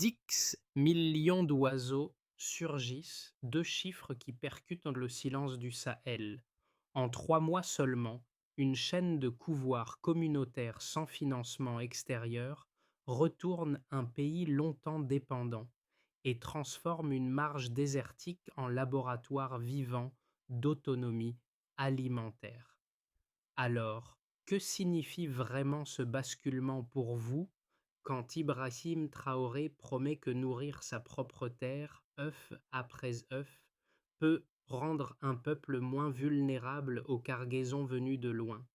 Dix millions d'oiseaux surgissent, deux chiffres qui percutent le silence du Sahel. En 3 mois seulement, une chaîne de couvoirs communautaires sans financement extérieur retourne un pays longtemps dépendant et transforme une marge désertique en laboratoire vivant d'autonomie alimentaire. Alors, que signifie vraiment ce basculement pour vous quand Ibrahim Traoré promet que nourrir sa propre terre, œuf après œuf, peut rendre un peuple moins vulnérable aux cargaisons venues de loin?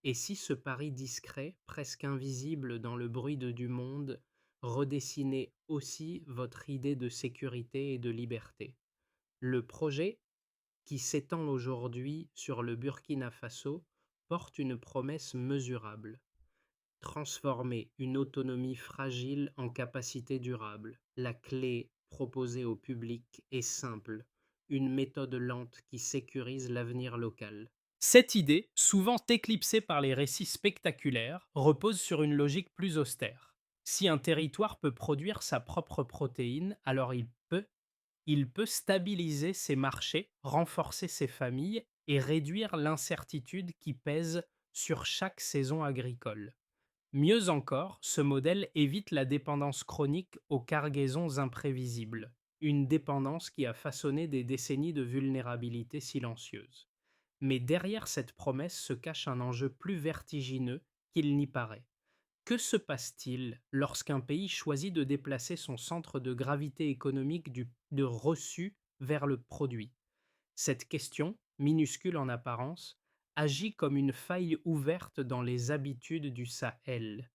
Et si ce pari discret, presque invisible dans le bruit du monde, redessinait aussi votre idée de sécurité et de liberté? Le projet, qui s'étend aujourd'hui sur le Burkina Faso, porte une promesse mesurable: transformer une autonomie fragile en capacité durable. La clé proposée au public est simple: une méthode lente qui sécurise l'avenir local. Cette idée, souvent éclipsée par les récits spectaculaires, repose sur une logique plus austère. Si un territoire peut produire sa propre protéine, alors il peut stabiliser ses marchés, renforcer ses familles et réduire l'incertitude qui pèse sur chaque saison agricole. Mieux encore, ce modèle évite la dépendance chronique aux cargaisons imprévisibles, une dépendance qui a façonné des décennies de vulnérabilité silencieuse. Mais derrière cette promesse se cache un enjeu plus vertigineux qu'il n'y paraît. Que se passe-t-il lorsqu'un pays choisit de déplacer son centre de gravité économique de reçu vers le produit? Cette question, minuscule en apparence, agit comme une faille ouverte dans les habitudes du Sahel.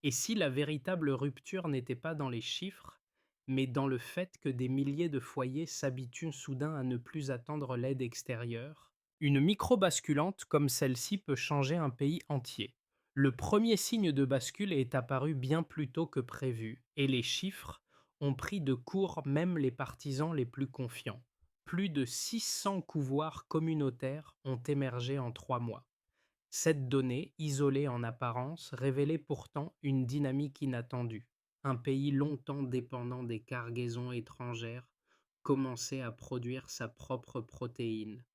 Et si la véritable rupture n'était pas dans les chiffres, mais dans le fait que des milliers de foyers s'habituent soudain à ne plus attendre l'aide extérieure, une micro-basculante comme celle-ci peut changer un pays entier. Le premier signe de bascule est apparu bien plus tôt que prévu, et les chiffres ont pris de court même les partisans les plus confiants. Plus de 600 couvoirs communautaires ont émergé en 3 mois. Cette donnée, isolée en apparence, révélait pourtant une dynamique inattendue. Un pays longtemps dépendant des cargaisons étrangères commençait à produire sa propre protéine.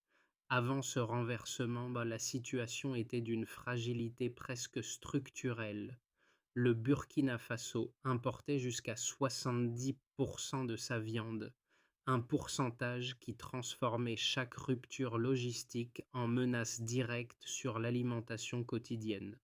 Avant ce renversement, la situation était d'une fragilité presque structurelle. Le Burkina Faso importait jusqu'à 70% de sa viande, un pourcentage qui transformait chaque rupture logistique en menace directe sur l'alimentation quotidienne.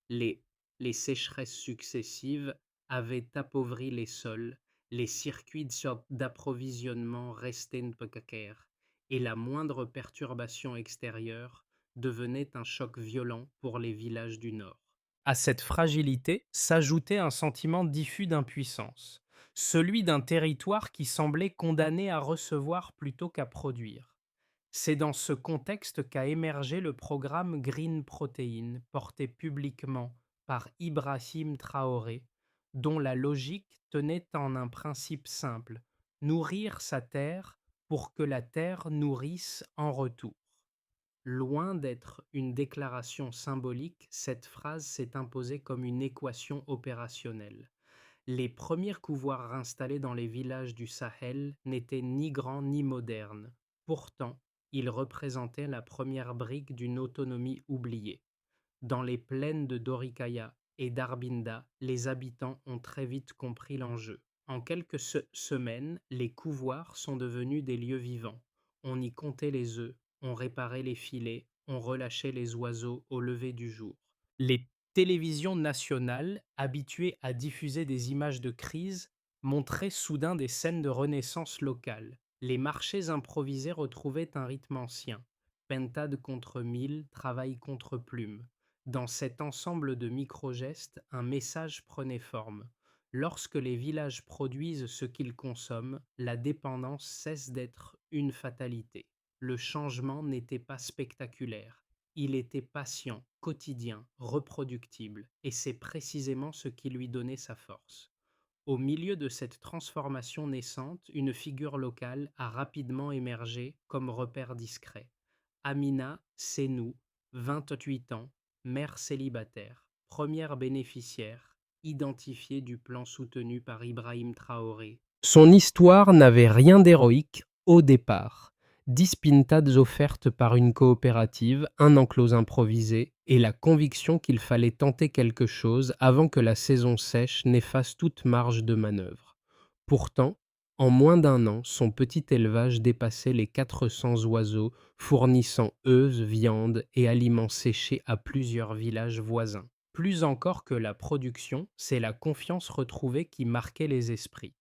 Les, les sécheresses successives avaient appauvri les sols, les circuits d'approvisionnement restaient précaires, et la moindre perturbation extérieure devenait un choc violent pour les villages du Nord. À cette fragilité s'ajoutait un sentiment diffus d'impuissance, celui d'un territoire qui semblait condamné à recevoir plutôt qu'à produire. C'est dans ce contexte qu'a émergé le programme Green Protein, porté publiquement par Ibrahim Traoré, dont la logique tenait en un principe simple: nourrir sa terre pour que la terre nourrisse en retour. Loin d'être une déclaration symbolique, cette phrase s'est imposée comme une équation opérationnelle. Les premiers couvoirs installés dans les villages du Sahel n'étaient ni grands ni modernes. Pourtant, ils représentaient la première brique d'une autonomie oubliée. Dans les plaines de Dorikaya et d'Arbinda, les habitants ont très vite compris l'enjeu. En quelques semaines, les couvoirs sont devenus des lieux vivants. On y comptait les œufs, on réparait les filets, on relâchait les oiseaux au lever du jour. Les télévisions nationales, habituées à diffuser des images de crise, montraient soudain des scènes de renaissance locale. Les marchés improvisés retrouvaient un rythme ancien. Pentade contre mille, travail contre plume. Dans cet ensemble de micro-gestes, un message prenait forme. Lorsque les villages produisent ce qu'ils consomment, la dépendance cesse d'être une fatalité. Le changement n'était pas spectaculaire. Il était patient, quotidien, reproductible, et c'est précisément ce qui lui donnait sa force. Au milieu de cette transformation naissante, une figure locale a rapidement émergé comme repère discret. Amina Senou, 28 ans, mère célibataire, première bénéficiaire, identifié du plan soutenu par Ibrahim Traoré. Son histoire n'avait rien d'héroïque au départ. 10 pintades offertes par une coopérative, un enclos improvisé et la conviction qu'il fallait tenter quelque chose avant que la saison sèche n'efface toute marge de manœuvre. Pourtant, en moins d'un an, son petit élevage dépassait les 400 oiseaux, fournissant œufs, viande et aliments séchés à plusieurs villages voisins. Plus encore que la production, c'est la confiance retrouvée qui marquait les esprits.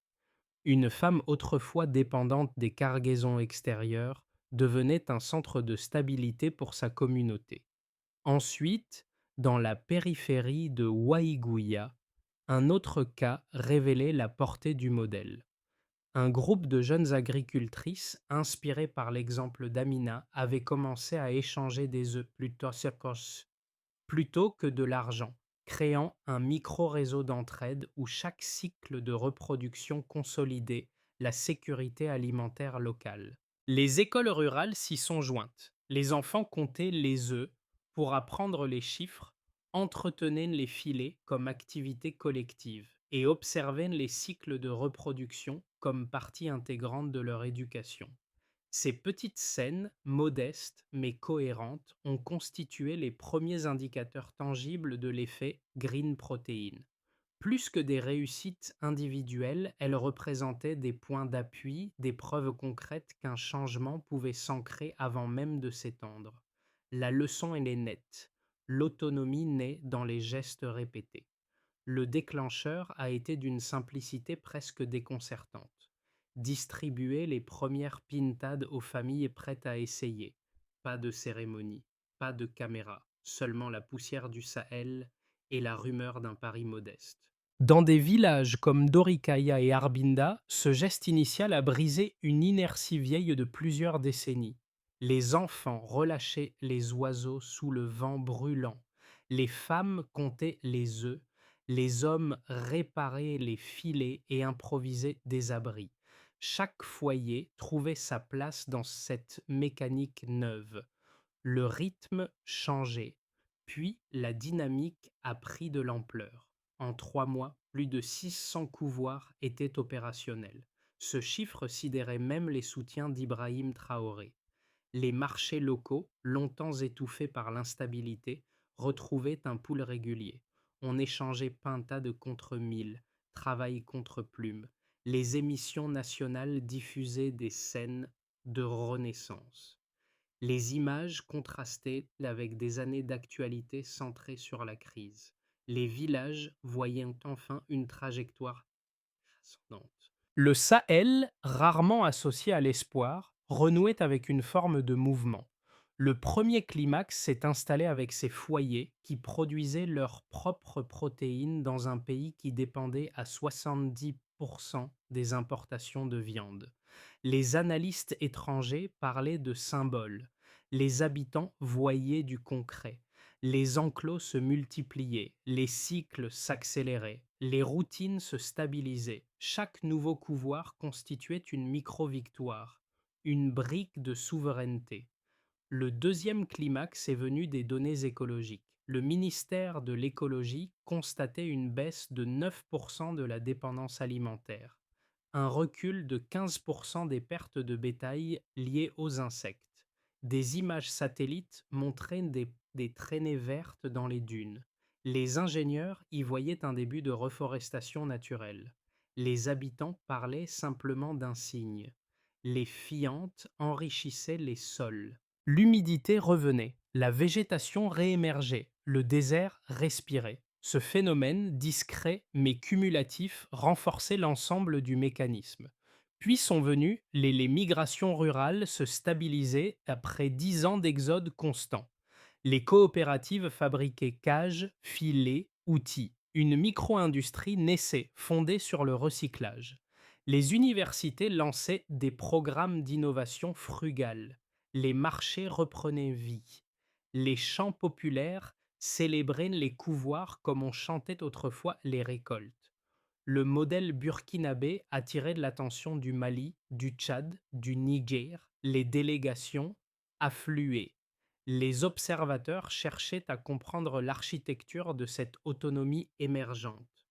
Une femme autrefois dépendante des cargaisons extérieures devenait un centre de stabilité pour sa communauté. Ensuite, dans la périphérie de Waiguya, un autre cas révélait la portée du modèle. Un groupe de jeunes agricultrices, inspirées par l'exemple d'Amina, avait commencé à échanger des œufs plutôt que de l'argent, créant un micro-réseau d'entraide où chaque cycle de reproduction consolidait la sécurité alimentaire locale. Les écoles rurales s'y sont jointes. Les enfants comptaient les œufs pour apprendre les chiffres, entretenaient les filets comme activité collective et observaient les cycles de reproduction comme partie intégrante de leur éducation. Ces petites scènes, modestes mais cohérentes, ont constitué les premiers indicateurs tangibles de l'effet Green Protein. Plus que des réussites individuelles, elles représentaient des points d'appui, des preuves concrètes qu'un changement pouvait s'ancrer avant même de s'étendre. La leçon elle est nette. L'autonomie naît dans les gestes répétés. Le déclencheur a été d'une simplicité presque déconcertante. Distribuer les premières pintades aux familles prêtes à essayer. Pas de cérémonie, pas de caméra, seulement la poussière du Sahel et la rumeur d'un pari modeste. Dans des villages comme Dorikaya et Arbinda, ce geste initial a brisé une inertie vieille de plusieurs décennies. Les enfants relâchaient les oiseaux sous le vent brûlant. Les femmes comptaient les œufs. Les hommes réparaient les filets et improvisaient des abris. Chaque foyer trouvait sa place dans cette mécanique neuve. Le rythme changeait, puis la dynamique a pris de l'ampleur. En 3 mois, plus de 600 couvoirs étaient opérationnels. Ce chiffre sidérait même les soutiens d'Ibrahim Traoré. Les marchés locaux, longtemps étouffés par l'instabilité, retrouvaient un pool régulier. On échangeait pintades contre mille, travail contre plume. Les émissions nationales diffusaient des scènes de renaissance. Les images contrastaient avec des années d'actualité centrées sur la crise. Les villages voyaient enfin une trajectoire ascendante. Le Sahel, rarement associé à l'espoir, renouait avec une forme de mouvement. Le premier climax s'est installé avec ces foyers qui produisaient leurs propres protéines dans un pays qui dépendait à 70% des importations de viande. Les analystes étrangers parlaient de symboles. Les habitants voyaient du concret. Les enclos se multipliaient, les cycles s'accéléraient, les routines se stabilisaient. Chaque nouveau couvoir constituait une micro-victoire, une brique de souveraineté. Le deuxième climax est venu des données écologiques. Le ministère de l'écologie constatait une baisse de 9% de la dépendance alimentaire, un recul de 15% des pertes de bétail liées aux insectes. Des images satellites montraient des traînées vertes dans les dunes. Les ingénieurs y voyaient un début de reforestation naturelle. Les habitants parlaient simplement d'un signe. Les fientes enrichissaient les sols. L'humidité revenait, la végétation réémergeait, le désert respirait. Ce phénomène, discret mais cumulatif, renforçait l'ensemble du mécanisme. Puis sont venues les migrations rurales se stabiliser après 10 ans d'exode constant. Les coopératives fabriquaient cages, filets, outils. Une micro-industrie naissait, fondée sur le recyclage. Les universités lançaient des programmes d'innovation frugale. Les marchés reprenaient vie. Les chants populaires célébraient les couvoirs comme on chantait autrefois les récoltes. Le modèle burkinabé attirait l'attention du Mali, du Tchad, du Niger. Les délégations affluaient. Les observateurs cherchaient à comprendre l'architecture de cette autonomie émergente.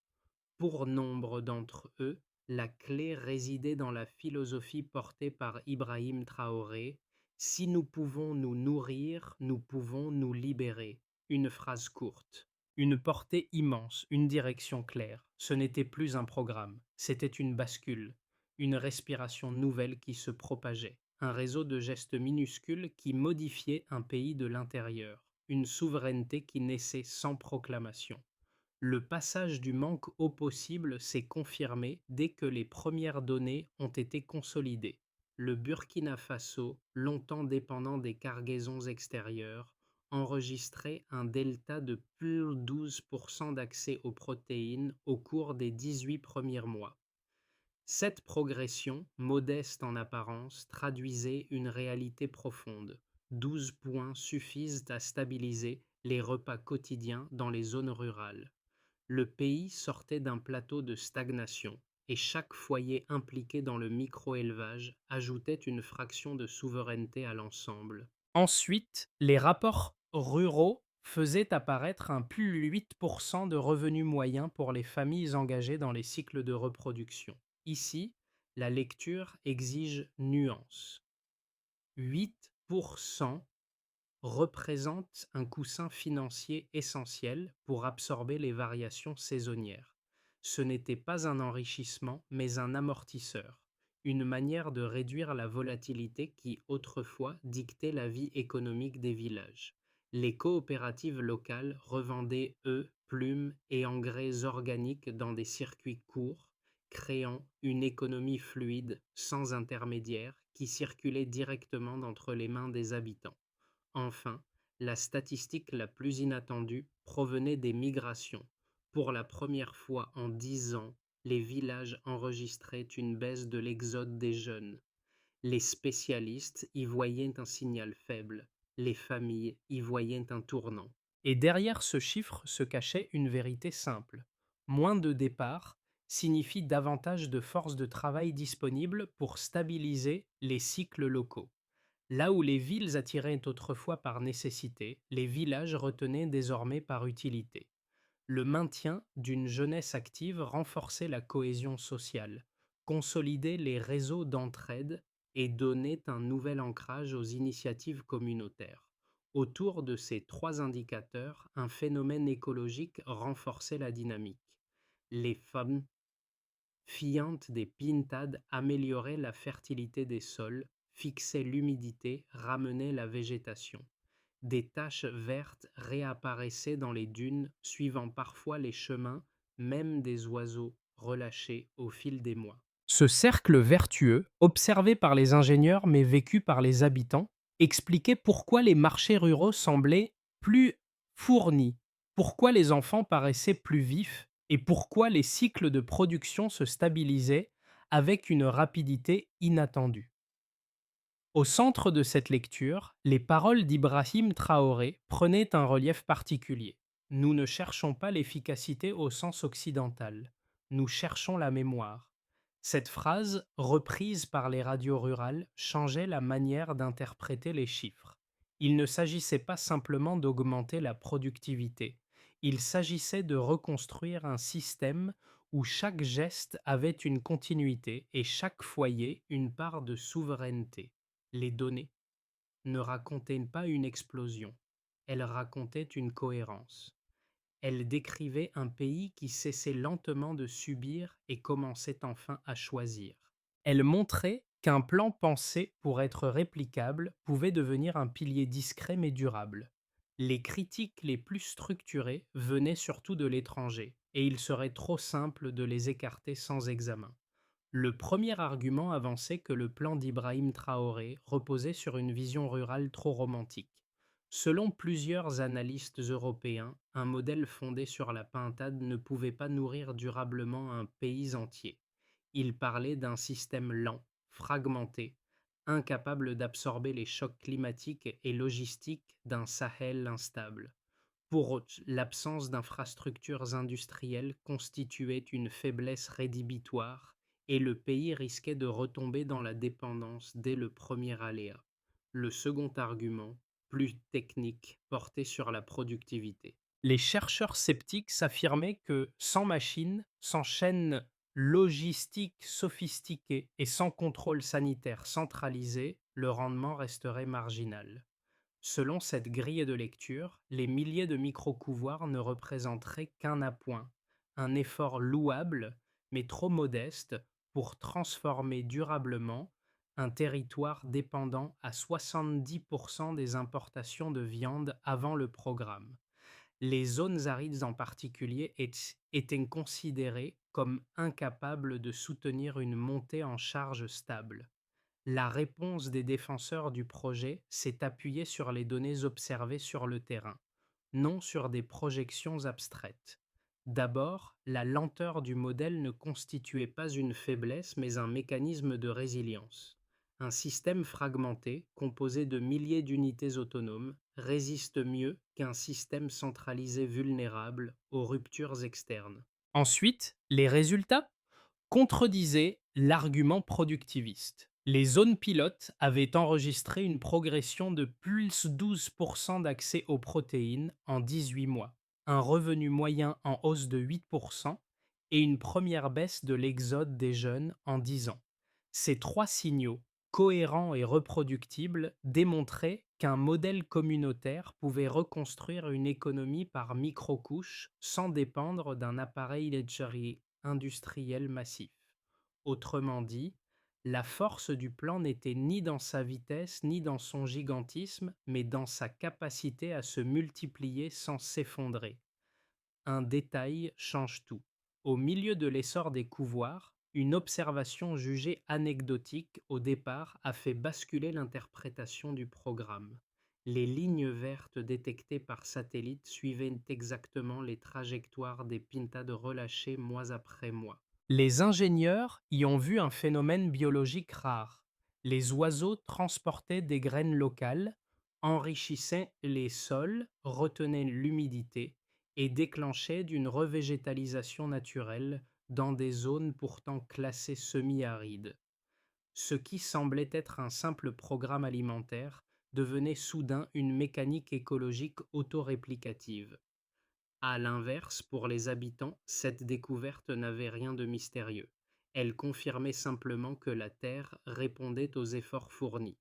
Pour nombre d'entre eux, la clé résidait dans la philosophie portée par Ibrahim Traoré: si nous pouvons nous nourrir, nous pouvons nous libérer. Une phrase courte, une portée immense, une direction claire. Ce n'était plus un programme, c'était une bascule, une respiration nouvelle qui se propageait, un réseau de gestes minuscules qui modifiait un pays de l'intérieur, une souveraineté qui naissait sans proclamation. Le passage du manque au possible s'est confirmé dès que les premières données ont été consolidées. Le Burkina Faso, longtemps dépendant des cargaisons extérieures, enregistrait un delta de plus 12% d'accès aux protéines au cours des 18 premiers mois. Cette progression, modeste en apparence, traduisait une réalité profonde. 12 points suffisent à stabiliser les repas quotidiens dans les zones rurales. Le pays sortait d'un plateau de stagnation, et chaque foyer impliqué dans le micro-élevage ajoutait une fraction de souveraineté à l'ensemble. Ensuite, les rapports ruraux faisaient apparaître un plus 8% de revenus moyens pour les familles engagées dans les cycles de reproduction. Ici, la lecture exige nuance. 8% représente un coussin financier essentiel pour absorber les variations saisonnières. Ce n'était pas un enrichissement, mais un amortisseur, une manière de réduire la volatilité qui autrefois dictait la vie économique des villages. Les coopératives locales revendaient œufs, plumes et engrais organiques dans des circuits courts, créant une économie fluide, sans intermédiaire, qui circulait directement entre les mains des habitants. Enfin, la statistique la plus inattendue provenait des migrations. Pour la première fois en 10 ans, les villages enregistraient une baisse de l'exode des jeunes. Les spécialistes y voyaient un signal faible, les familles y voyaient un tournant. Et derrière ce chiffre se cachait une vérité simple. Moins de départs signifie davantage de forces de travail disponibles pour stabiliser les cycles locaux. Là où les villes attiraient autrefois par nécessité, les villages retenaient désormais par utilité. Le maintien d'une jeunesse active renforçait la cohésion sociale, consolidait les réseaux d'entraide et donnait un nouvel ancrage aux initiatives communautaires. Autour de ces trois indicateurs, un phénomène écologique renforçait la dynamique. Les femmes fientes des pintades amélioraient la fertilité des sols, fixaient l'humidité, ramenaient la végétation. Des taches vertes réapparaissaient dans les dunes, suivant parfois les chemins, même des oiseaux relâchés au fil des mois. Ce cercle vertueux, observé par les ingénieurs mais vécu par les habitants, expliquait pourquoi les marchés ruraux semblaient plus fournis, pourquoi les enfants paraissaient plus vifs et pourquoi les cycles de production se stabilisaient avec une rapidité inattendue. Au centre de cette lecture, les paroles d'Ibrahim Traoré prenaient un relief particulier. Nous ne cherchons pas l'efficacité au sens occidental, nous cherchons la mémoire. Cette phrase, reprise par les radios rurales, changeait la manière d'interpréter les chiffres. Il ne s'agissait pas simplement d'augmenter la productivité, il s'agissait de reconstruire un système où chaque geste avait une continuité et chaque foyer une part de souveraineté. Les données ne racontaient pas une explosion, elles racontaient une cohérence. Elles décrivaient un pays qui cessait lentement de subir et commençait enfin à choisir. Elles montraient qu'un plan pensé pour être réplicable pouvait devenir un pilier discret mais durable. Les critiques les plus structurées venaient surtout de l'étranger, et il serait trop simple de les écarter sans examen. Le premier argument avançait que le plan d'Ibrahim Traoré reposait sur une vision rurale trop romantique. Selon plusieurs analystes européens, un modèle fondé sur la pintade ne pouvait pas nourrir durablement un pays entier. Il parlait d'un système lent, fragmenté, incapable d'absorber les chocs climatiques et logistiques d'un Sahel instable. Pour eux, l'absence d'infrastructures industrielles constituait une faiblesse rédhibitoire et le pays risquait de retomber dans la dépendance dès le premier aléa. Le second argument, plus technique, portait sur la productivité. Les chercheurs sceptiques s'affirmaient que sans machines, sans chaînes logistiques sophistiquées et sans contrôle sanitaire centralisé, le rendement resterait marginal. Selon cette grille de lecture, les milliers de micro-couvoirs ne représenteraient qu'un appoint, un effort louable, mais trop modeste pour transformer durablement un territoire dépendant à 70% des importations de viande avant le programme. Les zones arides en particulier étaient considérées comme incapables de soutenir une montée en charge stable. La réponse des défenseurs du projet s'est appuyée sur les données observées sur le terrain, non sur des projections abstraites. D'abord, la lenteur du modèle ne constituait pas une faiblesse mais un mécanisme de résilience. Un système fragmenté, composé de milliers d'unités autonomes, résiste mieux qu'un système centralisé vulnérable aux ruptures externes. Ensuite, les résultats contredisaient l'argument productiviste. Les zones pilotes avaient enregistré une progression de plus 12% d'accès aux protéines en 18 mois, un revenu moyen en hausse de 8% et une première baisse de l'exode des jeunes en 10 ans. Ces trois signaux, cohérents et reproductibles, démontraient qu'un modèle communautaire pouvait reconstruire une économie par micro-couches sans dépendre d'un appareil industriel massif. Autrement dit, la force du plan n'était ni dans sa vitesse ni dans son gigantisme, mais dans sa capacité à se multiplier sans s'effondrer. Un détail change tout. Au milieu de l'essor des couvoirs, une observation jugée anecdotique au départ a fait basculer l'interprétation du programme. Les lignes vertes détectées par satellite suivaient exactement les trajectoires des pintades relâchées mois après mois. Les ingénieurs y ont vu un phénomène biologique rare. Les oiseaux transportaient des graines locales, enrichissaient les sols, retenaient l'humidité et déclenchaient d'une revégétalisation naturelle dans des zones pourtant classées semi-arides. Ce qui semblait être un simple programme alimentaire devenait soudain une mécanique écologique autoréplicative. À l'inverse, pour les habitants, cette découverte n'avait rien de mystérieux. Elle confirmait simplement que la Terre répondait aux efforts fournis.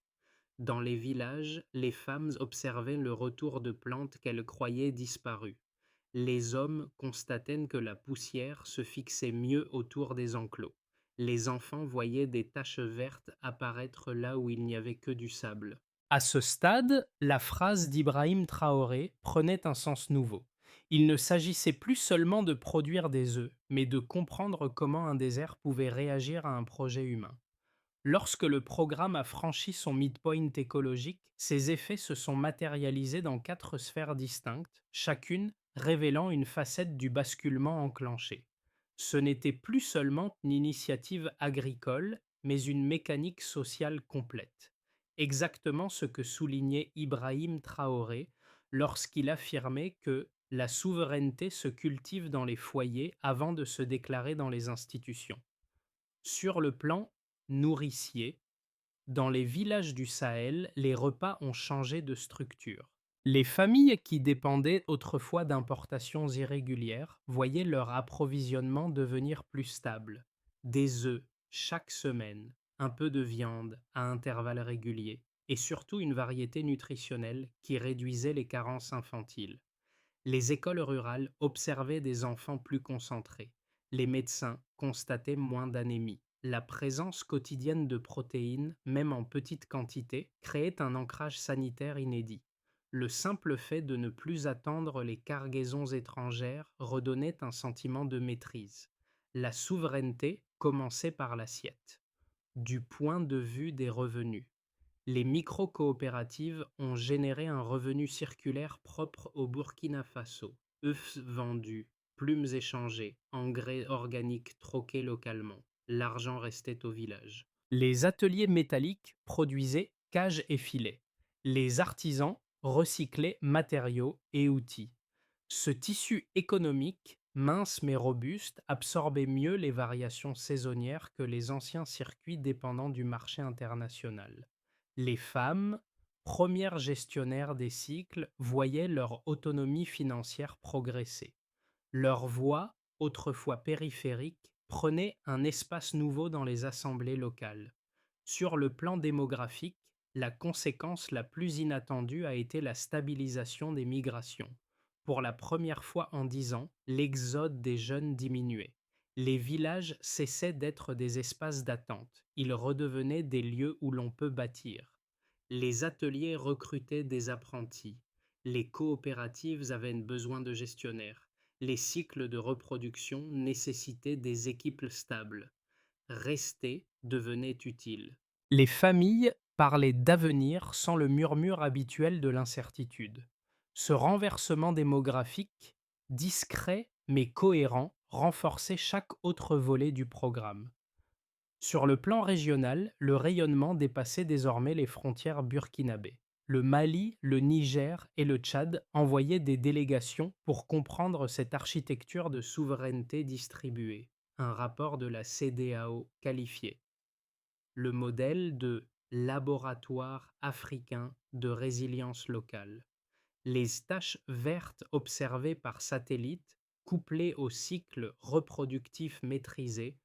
Dans les villages, les femmes observaient le retour de plantes qu'elles croyaient disparues. Les hommes constataient que la poussière se fixait mieux autour des enclos. Les enfants voyaient des taches vertes apparaître là où il n'y avait que du sable. À ce stade, la phrase d'Ibrahim Traoré prenait un sens nouveau. Il ne s'agissait plus seulement de produire des œufs, mais de comprendre comment un désert pouvait réagir à un projet humain. Lorsque le programme a franchi son midpoint écologique, ses effets se sont matérialisés dans quatre sphères distinctes, chacune révélant une facette du basculement enclenché. Ce n'était plus seulement une initiative agricole, mais une mécanique sociale complète. Exactement ce que soulignait Ibrahim Traoré lorsqu'il affirmait que la souveraineté se cultive dans les foyers avant de se déclarer dans les institutions. Sur le plan nourricier, dans les villages du Sahel, les repas ont changé de structure. Les familles qui dépendaient autrefois d'importations irrégulières voyaient leur approvisionnement devenir plus stable. Des œufs chaque semaine, un peu de viande à intervalles réguliers, et surtout une variété nutritionnelle qui réduisait les carences infantiles. Les écoles rurales observaient des enfants plus concentrés. Les médecins constataient moins d'anémie. La présence quotidienne de protéines, même en petite quantité, créait un ancrage sanitaire inédit. Le simple fait de ne plus attendre les cargaisons étrangères redonnait un sentiment de maîtrise. La souveraineté commençait par l'assiette. Du point de vue des revenus, les micro-coopératives ont généré un revenu circulaire propre au Burkina Faso. œufs vendus, plumes échangées, engrais organiques troqués localement. L'argent restait au village. Les ateliers métalliques produisaient cages et filets. Les artisans recyclaient matériaux et outils. Ce tissu économique, mince mais robuste, absorbait mieux les variations saisonnières que les anciens circuits dépendant du marché international. Les femmes premiers gestionnaires des cycles, voyaient leur autonomie financière progresser. Leur voix, autrefois périphérique, prenait un espace nouveau dans les assemblées locales. Sur le plan démographique, la conséquence la plus inattendue a été la stabilisation des migrations. Pour la première fois en 10 ans, l'exode des jeunes diminuait. Les villages cessaient d'être des espaces d'attente, ils redevenaient des lieux où l'on peut bâtir. Les ateliers recrutaient des apprentis, les coopératives avaient besoin de gestionnaires, les cycles de reproduction nécessitaient des équipes stables. Rester devenait utile. Les familles parlaient d'avenir sans le murmure habituel de l'incertitude. Ce renversement démographique, discret mais cohérent, renforçait chaque autre volet du programme. Sur le plan régional, le rayonnement dépassait désormais les frontières burkinabées. Le Mali, le Niger et le Tchad envoyaient des délégations pour comprendre cette architecture de souveraineté distribuée. Un rapport de la CEDEAO qualifié le modèle de laboratoire africain de résilience locale. Les taches vertes observées par satellite, couplées au cycle reproductif maîtrisé,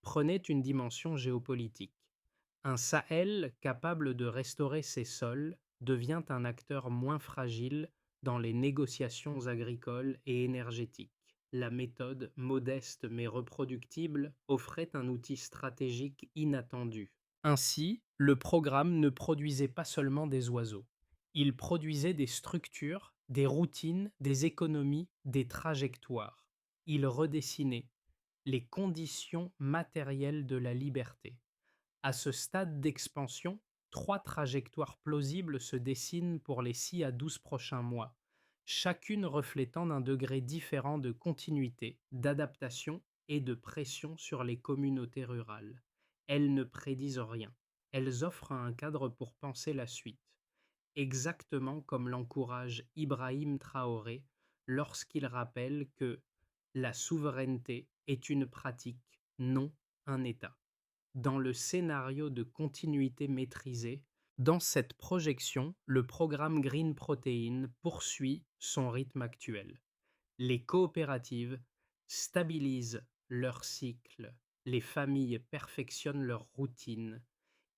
prenaient une dimension géopolitique. Un Sahel capable de restaurer ses sols devient un acteur moins fragile dans les négociations agricoles et énergétiques. La méthode, modeste mais reproductible, offrait un outil stratégique inattendu. Ainsi, le programme ne produisait pas seulement des oiseaux. Il produisait des structures, des routines, des économies, des trajectoires. Il redessinait les conditions matérielles de la liberté. À ce stade d'expansion, 3 trajectoires plausibles se dessinent pour les 6 à 12 prochains mois, chacune reflétant d'un degré différent de continuité, d'adaptation et de pression sur les communautés rurales. Elles ne prédisent rien. Elles offrent un cadre pour penser la suite, exactement comme l'encourage Ibrahim Traoré lorsqu'il rappelle que la souveraineté est une pratique, non un État. Dans le scénario de continuité maîtrisée, dans cette projection, le programme Green Protein poursuit son rythme actuel. Les coopératives stabilisent leur cycle, les familles perfectionnent leur routine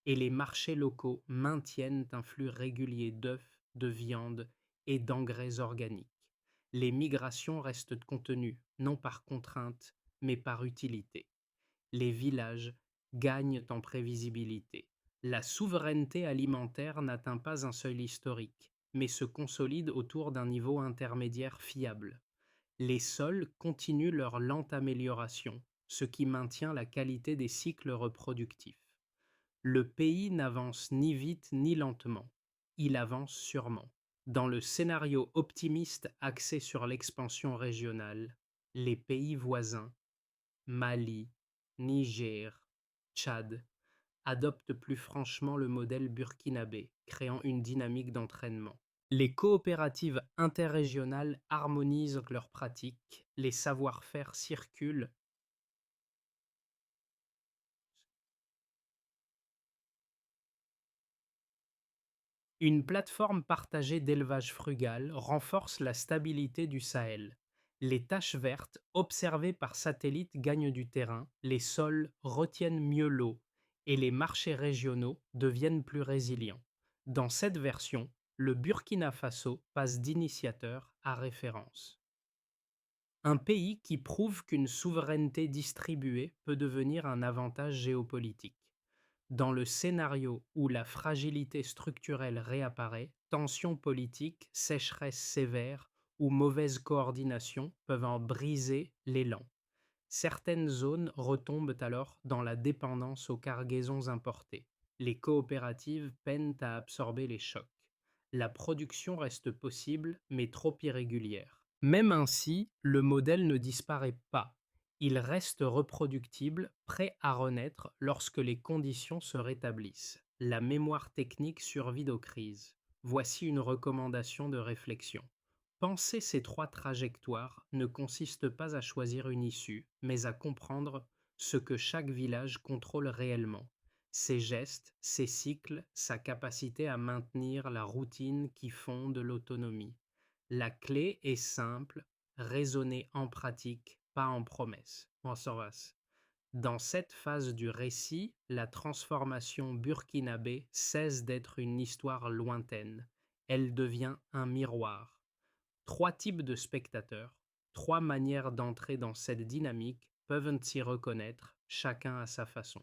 et les marchés locaux maintiennent un flux régulier d'œufs, de viande et d'engrais organiques. Les migrations restent contenues, non par contrainte, mais par utilité. Les villages gagnent en prévisibilité. La souveraineté alimentaire n'atteint pas un seuil historique, mais se consolide autour d'un niveau intermédiaire fiable. Les sols continuent leur lente amélioration, ce qui maintient la qualité des cycles reproductifs. Le pays n'avance ni vite ni lentement, il avance sûrement. Dans le scénario optimiste axé sur l'expansion régionale, les pays voisins, Mali, Niger, Tchad, adoptent plus franchement le modèle burkinabé, créant une dynamique d'entraînement. Les coopératives interrégionales harmonisent leurs pratiques, les savoir-faire circulent. Une plateforme partagée d'élevage frugal renforce la stabilité du Sahel. Les taches vertes, observées par satellite, gagnent du terrain, les sols retiennent mieux l'eau et les marchés régionaux deviennent plus résilients. Dans cette version, le Burkina Faso passe d'initiateur à référence. Un pays qui prouve qu'une souveraineté distribuée peut devenir un avantage géopolitique. Dans le scénario où la fragilité structurelle réapparaît, tensions politiques, sécheresse sévère ou mauvaise coordination peuvent en briser l'élan. Certaines zones retombent alors dans la dépendance aux cargaisons importées. Les coopératives peinent à absorber les chocs. La production reste possible, mais trop irrégulière. Même ainsi, le modèle ne disparaît pas. Il reste reproductible, prêt à renaître lorsque les conditions se rétablissent. La mémoire technique survit aux crises. Voici une recommandation de réflexion. Penser ces 3 trajectoires ne consiste pas à choisir une issue, mais à comprendre ce que chaque village contrôle réellement. Ses gestes, ses cycles, sa capacité à maintenir la routine qui fonde l'autonomie. La clé est simple, raisonner en pratique, pas en promesse. Dans cette phase du récit, la transformation burkinabé cesse d'être une histoire lointaine. Elle devient un miroir. Trois types de spectateurs, trois manières d'entrer dans cette dynamique peuvent s'y reconnaître, chacun à sa façon.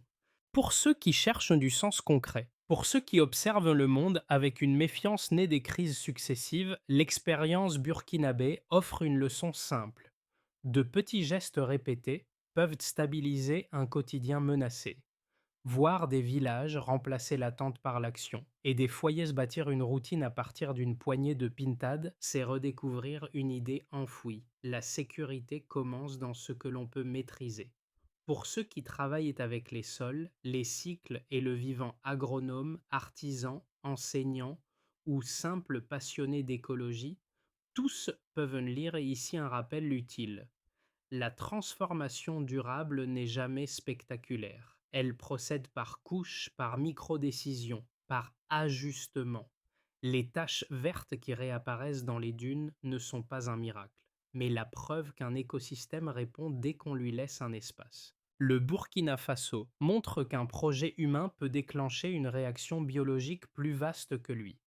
Pour ceux qui cherchent du sens concret, pour ceux qui observent le monde avec une méfiance née des crises successives, l'expérience burkinabé offre une leçon simple. De petits gestes répétés peuvent stabiliser un quotidien menacé. Voir des villages remplacer l'attente par l'action et des foyers se bâtir une routine à partir d'une poignée de pintades, c'est redécouvrir une idée enfouie. La sécurité commence dans ce que l'on peut maîtriser. Pour ceux qui travaillent avec les sols, les cycles et le vivant agronome, artisan, enseignant ou simples passionnés d'écologie, tous peuvent lire ici un rappel utile. La transformation durable n'est jamais spectaculaire. Elle procède par couches, par micro-décisions, par ajustements. Les taches vertes qui réapparaissent dans les dunes ne sont pas un miracle, mais la preuve qu'un écosystème répond dès qu'on lui laisse un espace. Le Burkina Faso montre qu'un projet humain peut déclencher une réaction biologique plus vaste que lui.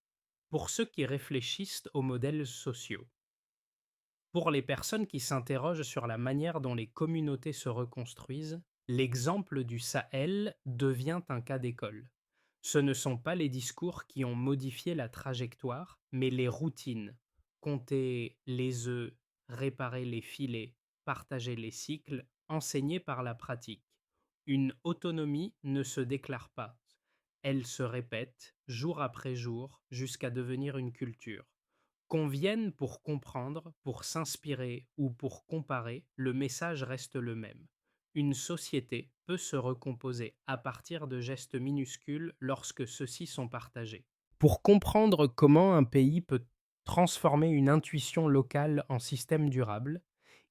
Pour ceux qui réfléchissent aux modèles sociaux, pour les personnes qui s'interrogent sur la manière dont les communautés se reconstruisent, l'exemple du Sahel devient un cas d'école. Ce ne sont pas les discours qui ont modifié la trajectoire, mais les routines. Compter les œufs, réparer les filets, partager les cycles, enseigner par la pratique. Une autonomie ne se déclare pas. Elle se répète jour après jour jusqu'à devenir une culture. Qu'on vienne pour comprendre, pour s'inspirer ou pour comparer, le message reste le même. Une société peut se recomposer à partir de gestes minuscules lorsque ceux-ci sont partagés. Pour comprendre comment un pays peut transformer une intuition locale en système durable,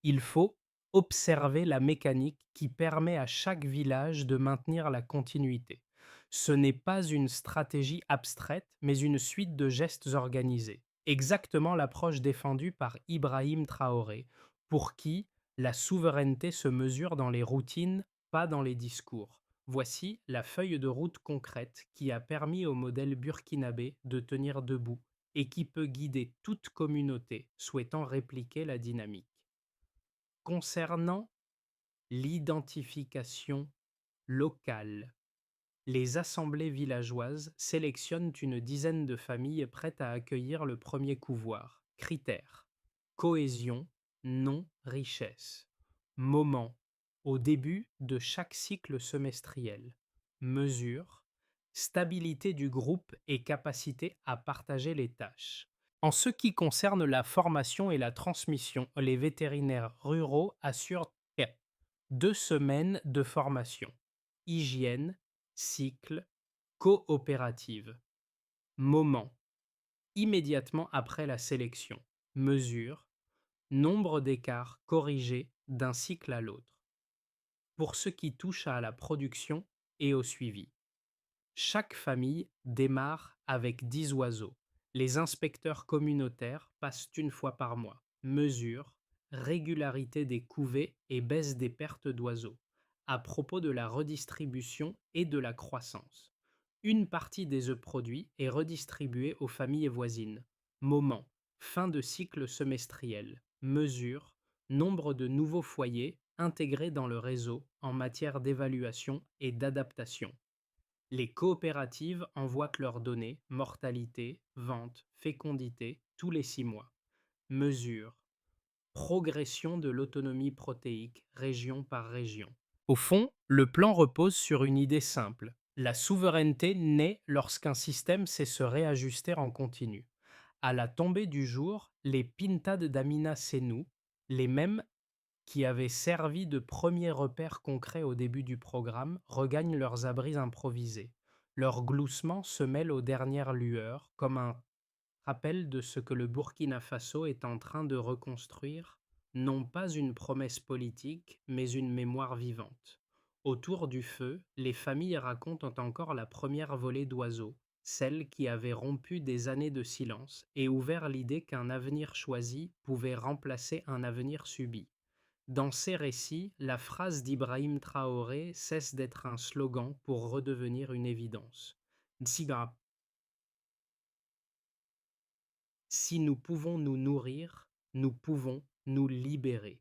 il faut observer la mécanique qui permet à chaque village de maintenir la continuité. Ce n'est pas une stratégie abstraite, mais une suite de gestes organisés. Exactement l'approche défendue par Ibrahim Traoré, pour qui la souveraineté se mesure dans les routines, pas dans les discours. Voici la feuille de route concrète qui a permis au modèle burkinabé de tenir debout et qui peut guider toute communauté souhaitant répliquer la dynamique. Concernant l'identification locale, les assemblées villageoises sélectionnent une dizaine de familles prêtes à accueillir le premier couvoir. Critères: cohésion, non richesse. Moment: au début de chaque cycle semestriel. Mesure: stabilité du groupe et capacité à partager les tâches. En ce qui concerne la formation et la transmission, les vétérinaires ruraux assurent 2 semaines de formation. Hygiène, cycle, coopérative. Moment: immédiatement après la sélection. Mesure: nombre d'écarts corrigés d'un cycle à l'autre. Pour ce qui touche à la production et au suivi, chaque famille démarre avec 10 oiseaux. Les inspecteurs communautaires passent une fois par mois. Mesure: régularité des couvées et baisse des pertes d'oiseaux. À propos de la redistribution et de la croissance, une partie des œufs produits est redistribuée aux familles voisines. Moment: fin de cycle semestriel. Mesure: nombre de nouveaux foyers intégrés dans le réseau en matière d'évaluation et d'adaptation. Les coopératives envoient leurs données, mortalité, vente, fécondité, tous les 6 mois. Mesure: progression de l'autonomie protéique, région par région. Au fond, le plan repose sur une idée simple. La souveraineté naît lorsqu'un système sait se réajuster en continu. À la tombée du jour, les pintades d'Amina Senou, les mêmes qui avaient servi de premiers repères concrets au début du programme, regagnent leurs abris improvisés. Leur gloussement se mêle aux dernières lueurs, comme un rappel de ce que le Burkina Faso est en train de reconstruire, non pas une promesse politique, mais une mémoire vivante. Autour du feu, les familles racontent encore la première volée d'oiseaux, celle qui avait rompu des années de silence et ouvert l'idée qu'un avenir choisi pouvait remplacer un avenir subi. Dans ces récits, la phrase d'Ibrahim Traoré cesse d'être un slogan pour redevenir une évidence. Tsiga, si nous pouvons nous nourrir, nous pouvons nous libérer.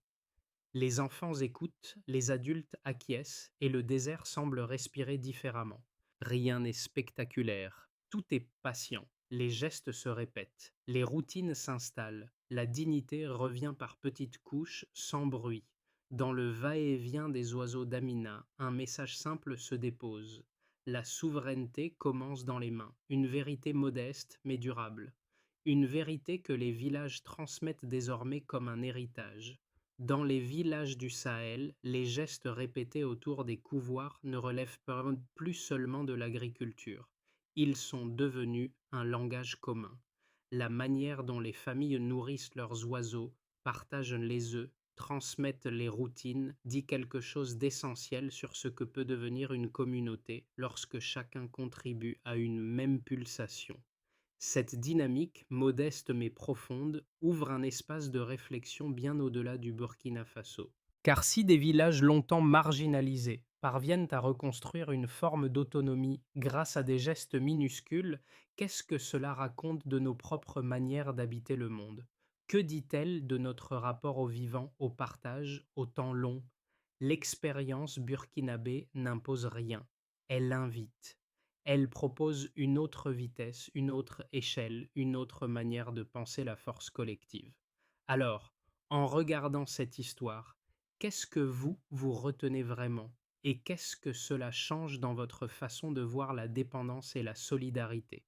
Les enfants écoutent, les adultes acquiescent et le désert semble respirer différemment. Rien n'est spectaculaire, tout est patient, les gestes se répètent, les routines s'installent, la dignité revient par petites couches, sans bruit. Dans le va-et-vient des oiseaux d'Amina, un message simple se dépose. La souveraineté commence dans les mains, une vérité modeste mais durable. Une vérité que les villages transmettent désormais comme un héritage. Dans les villages du Sahel, les gestes répétés autour des couvoirs ne relèvent plus seulement de l'agriculture. Ils sont devenus un langage commun. La manière dont les familles nourrissent leurs oiseaux, partagent les œufs, transmettent les routines, dit quelque chose d'essentiel sur ce que peut devenir une communauté lorsque chacun contribue à une même pulsation. Cette dynamique, modeste mais profonde, ouvre un espace de réflexion bien au-delà du Burkina Faso. Car si des villages longtemps marginalisés parviennent à reconstruire une forme d'autonomie grâce à des gestes minuscules, qu'est-ce que cela raconte de nos propres manières d'habiter le monde? Que dit-elle de notre rapport au vivant, au partage, au temps long? L'expérience burkinabé n'impose rien, elle invite. Elle propose une autre vitesse, une autre échelle, une autre manière de penser la force collective. Alors, en regardant cette histoire, qu'est-ce que vous retenez vraiment? Et qu'est-ce que cela change dans votre façon de voir la dépendance et la solidarité?